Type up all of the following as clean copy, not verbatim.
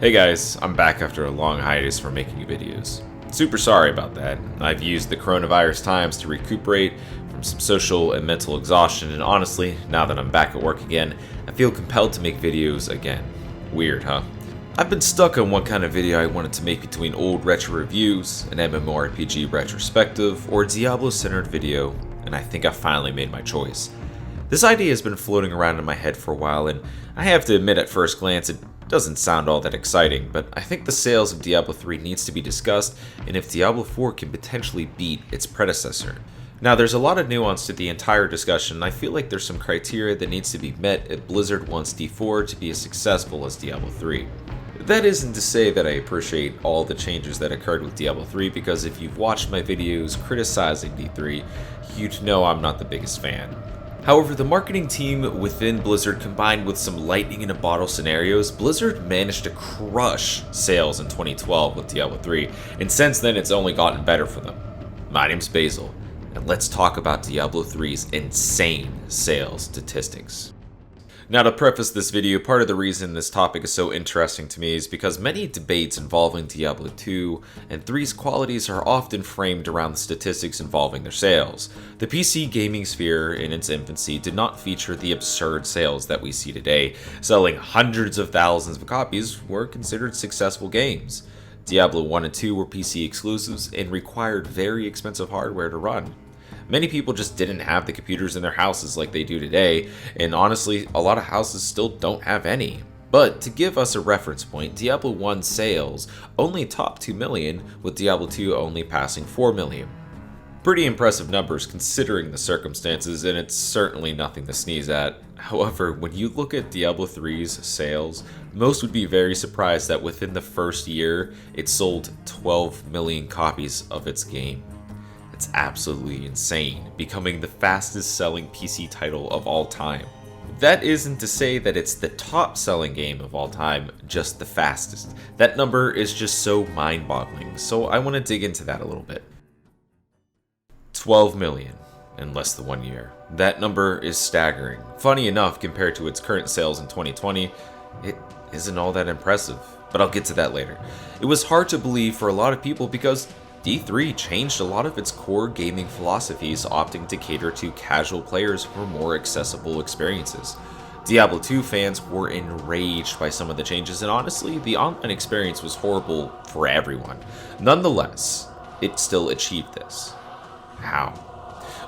Hey guys, I'm back after a long hiatus from making videos. Super sorry about that. I've used the coronavirus times to recuperate from some social and mental exhaustion, and honestly, now that I'm back at work again, I feel compelled to make videos again. Weird, huh? I've been stuck on what kind of video I wanted to make between old retro reviews, an MMORPG retrospective, or a Diablo-centered video, and I think I finally made my choice. This idea has been floating around in my head for a while, and I have to admit at first glance it doesn't sound all that exciting, but I think the sales of Diablo 3 needs to be discussed, and if Diablo 4 can potentially beat its predecessor. Now, there's a lot of nuance to the entire discussion, and I feel like there's some criteria that needs to be met if Blizzard wants D4 to be as successful as Diablo 3. That isn't to say that I appreciate all the changes that occurred with Diablo 3, because if you've watched my videos criticizing D3, you'd know I'm not the biggest fan. However, the marketing team within Blizzard combined with some lightning in a bottle scenarios, Blizzard managed to crush sales in 2012 with Diablo 3, and since then it's only gotten better for them. My name's Basil, and let's talk about Diablo 3's insane sales statistics. Now, to preface this video, part of the reason this topic is so interesting to me is because many debates involving Diablo 2 and 3's qualities are often framed around the statistics involving their sales. The PC gaming sphere in its infancy did not feature the absurd sales that we see today. Selling hundreds of thousands of copies were considered successful games. Diablo 1 and 2 were PC exclusives and required very expensive hardware to run. Many people just didn't have the computers in their houses like they do today, and honestly, a lot of houses still don't have any. But to give us a reference point, Diablo 1 sales only topped 2 million, with Diablo 2 only passing 4 million. Pretty impressive numbers considering the circumstances, and it's certainly nothing to sneeze at. However, when you look at Diablo 3's sales, most would be very surprised that within the first year, it sold 12 million copies of its game. It's absolutely insane, becoming the fastest selling PC title of all time. That isn't to say that it's the top selling game of all time, just the fastest. That number is just so mind-boggling, so I want to dig into that a little bit. 12 million in less than 1 year. That number is staggering. Funny enough, compared to its current sales in 2020, it isn't all that impressive, but I'll get to that later. It was hard to believe for a lot of people because D3 changed a lot of its core gaming philosophies, opting to cater to casual players for more accessible experiences. Diablo 2 fans were enraged by some of the changes, and honestly, the online experience was horrible for everyone. Nonetheless, it still achieved this. How?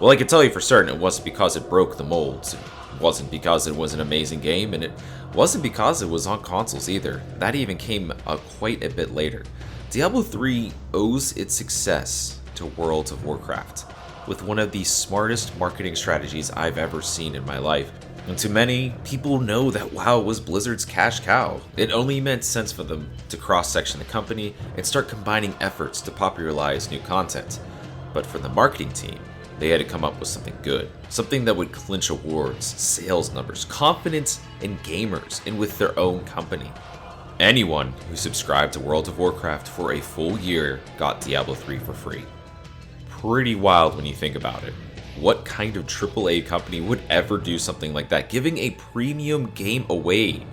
Well, I can tell you for certain it wasn't because it broke the molds, it wasn't because it was an amazing game, and it wasn't because it was on consoles either. That even came quite a bit later. Diablo 3 owes its success to World of Warcraft, with one of the smartest marketing strategies I've ever seen in my life. And to many, people know that WoW was Blizzard's cash cow. It only made sense for them to cross-section the company and start combining efforts to popularize new content. But for the marketing team, they had to come up with something good, something that would clinch awards, sales numbers, confidence in gamers, and with their own company. Anyone who subscribed to World of Warcraft for a full year got Diablo 3 for free. Pretty wild when you think about it. What kind of AAA company would ever do something like that, giving a premium game away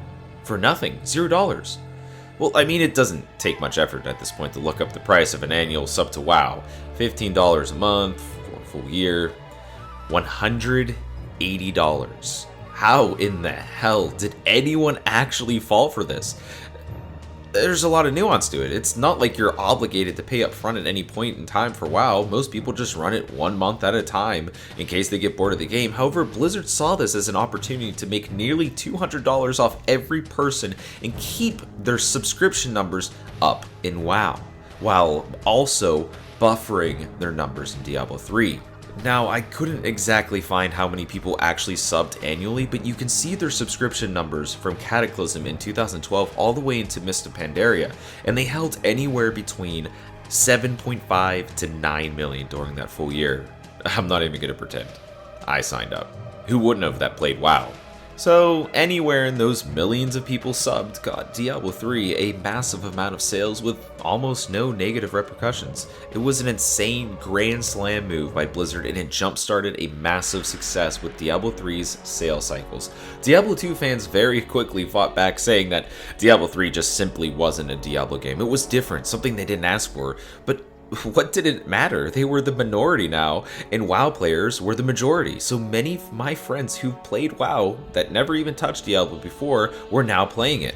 for nothing, $0? Well, I mean, it doesn't take much effort at this point to look up the price of an annual sub to WoW. $15 a month for a full year, $180. How in the hell did anyone actually fall for this? There's a lot of nuance to it. It's not like you're obligated to pay up front at any point in time for WoW. Most people just run it 1 month at a time in case they get bored of the game. However, Blizzard saw this as an opportunity to make nearly $200 off every person and keep their subscription numbers up in WoW, while also buffering their numbers in Diablo 3. Now, I couldn't exactly find how many people actually subbed annually, but you can see their subscription numbers from Cataclysm in 2012 all the way into Mist of Pandaria, and they held anywhere between 7.5 to 9 million during that full year. I'm not even going to pretend. I signed up. Who wouldn't have that played WoW? So anywhere in those millions of people subbed got Diablo 3 a massive amount of sales with almost no negative repercussions. It was an insane grand slam move by Blizzard, and it jump-started a massive success with Diablo 3's sales cycles. Diablo 2 fans very quickly fought back, saying that Diablo 3 just simply wasn't a Diablo game. It was different, something they didn't ask for, but what did it matter? They were the minority now, and WoW players were the majority. So many of my friends who played WoW that never even touched Diablo before were now playing it.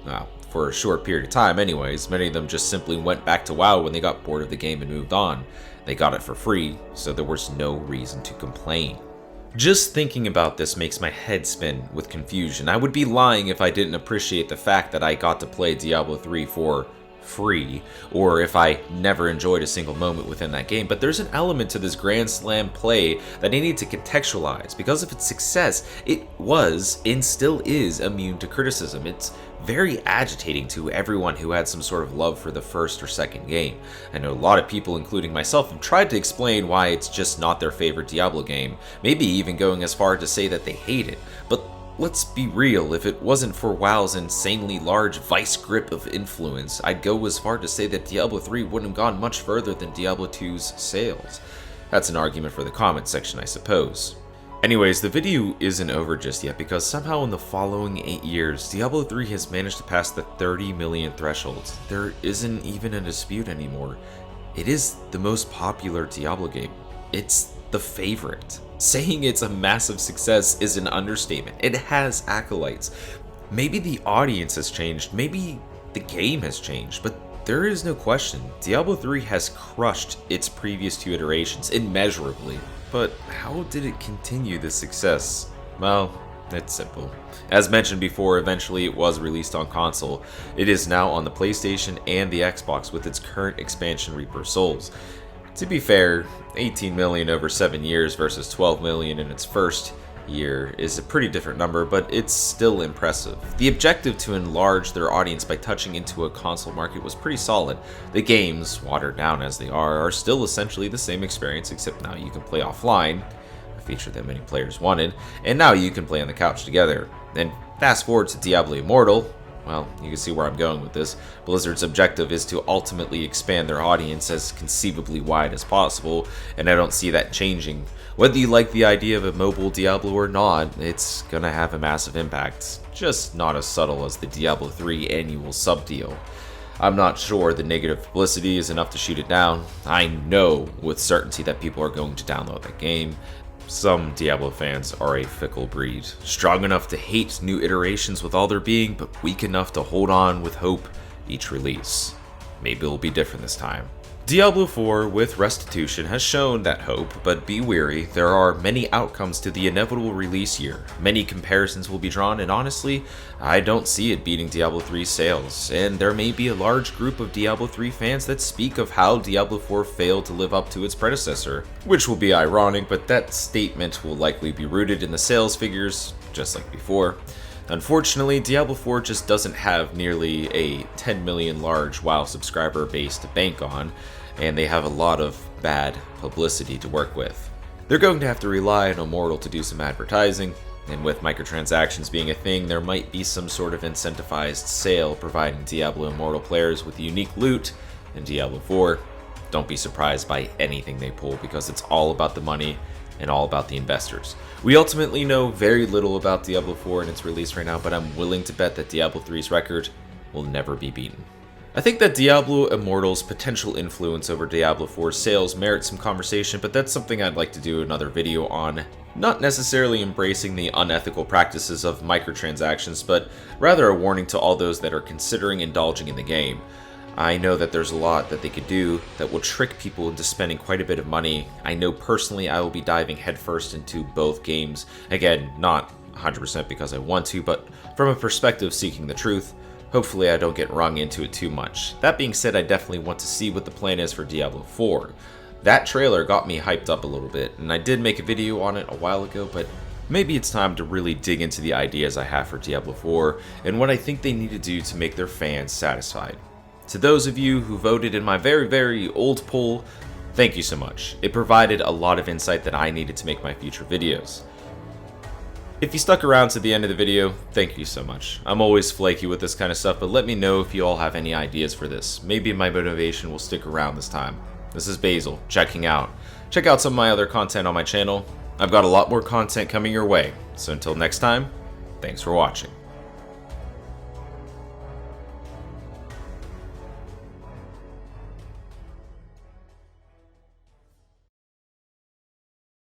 Well, for a short period of time anyways. Many of them just simply went back to WoW when they got bored of the game and moved on. They got it for free, so there was no reason to complain. Just thinking about this makes my head spin with confusion. I would be lying if I didn't appreciate the fact that I got to play Diablo 3 for free, or if I never enjoyed a single moment within that game. But there's an element to this Grand Slam play that I need to contextualize. Because of its success, it was and still is immune to criticism. It's very agitating to everyone who had some sort of love for the first or second game. I know a lot of people, including myself, have tried to explain why it's just not their favorite Diablo game, maybe even going as far to say that they hate it. But let's be real, if it wasn't for WoW's insanely large vice grip of influence, I'd go as far to say that Diablo 3 wouldn't have gone much further than Diablo 2's sales. That's an argument for the comments section, I suppose. Anyways, the video isn't over just yet, because somehow in the following 8 years, Diablo 3 has managed to pass the 30 million threshold. There isn't even a dispute anymore. It is the most popular Diablo game. It's the favorite. Saying it's a massive success is an understatement. It has acolytes. Maybe the audience has changed, maybe the game has changed, but there is no question, Diablo 3 has crushed its previous two iterations immeasurably. But how did it continue this success? Well, it's simple. As mentioned before, eventually it was released on console. It is now on the PlayStation and the Xbox with its current expansion Reaper Souls. To be fair, 18 million over 7 years versus 12 million in its first year is a pretty different number, but it's still impressive. The objective to enlarge their audience by touching into a console market was pretty solid. The games, watered down as they are still essentially the same experience, except now you can play offline, a feature that many players wanted, and now you can play on the couch together. And fast forward to Diablo Immortal. Well, you can see where I'm going with this. Blizzard's objective is to ultimately expand their audience as conceivably wide as possible, and I don't see that changing. Whether you like the idea of a mobile Diablo or not, it's gonna have a massive impact, just not as subtle as the Diablo 3 annual sub deal. I'm not sure the negative publicity is enough to shoot it down. I know with certainty that people are going to download that game. Some Diablo fans are a fickle breed, strong enough to hate new iterations with all their being, but weak enough to hold on with hope each release. Maybe it'll be different this time. Diablo 4 with Restitution has shown that hope, but be wary, there are many outcomes to the inevitable release year. Many comparisons will be drawn, and honestly, I don't see it beating Diablo 3's sales, and there may be a large group of Diablo 3 fans that speak of how Diablo 4 failed to live up to its predecessor, which will be ironic, but that statement will likely be rooted in the sales figures, just like before. Unfortunately, Diablo 4 just doesn't have nearly a 10 million large WoW subscriber base to bank on, and they have a lot of bad publicity to work with. They're going to have to rely on Immortal to do some advertising, and with microtransactions being a thing, there might be some sort of incentivized sale providing Diablo Immortal players with unique loot in Diablo 4. Don't be surprised by anything they pull, because it's all about the money and all about the investors. We ultimately know very little about Diablo 4 and its release right now, but I'm willing to bet that Diablo 3's record will never be beaten. I think that Diablo Immortal's potential influence over Diablo 4's sales merits some conversation, but that's something I'd like to do another video on. Not necessarily embracing the unethical practices of microtransactions, but rather a warning to all those that are considering indulging in the game. I know that there's a lot that they could do that will trick people into spending quite a bit of money. I know personally I will be diving headfirst into both games. Again, not 100% because I want to, but from a perspective seeking the truth. Hopefully I don't get wrung into it too much. That being said, I definitely want to see what the plan is for Diablo 4. That trailer got me hyped up a little bit, and I did make a video on it a while ago, but maybe it's time to really dig into the ideas I have for Diablo 4 and what I think they need to do to make their fans satisfied. To those of you who voted in my very old poll, thank you so much. It provided a lot of insight that I needed to make my future videos. If you stuck around to the end of the video, thank you so much. I'm always flaky with this kind of stuff, but let me know if you all have any ideas for this. Maybe my motivation will stick around this time. This is Basil, checking out. Check out some of my other content on my channel. I've got a lot more content coming your way, so until next time, thanks for watching.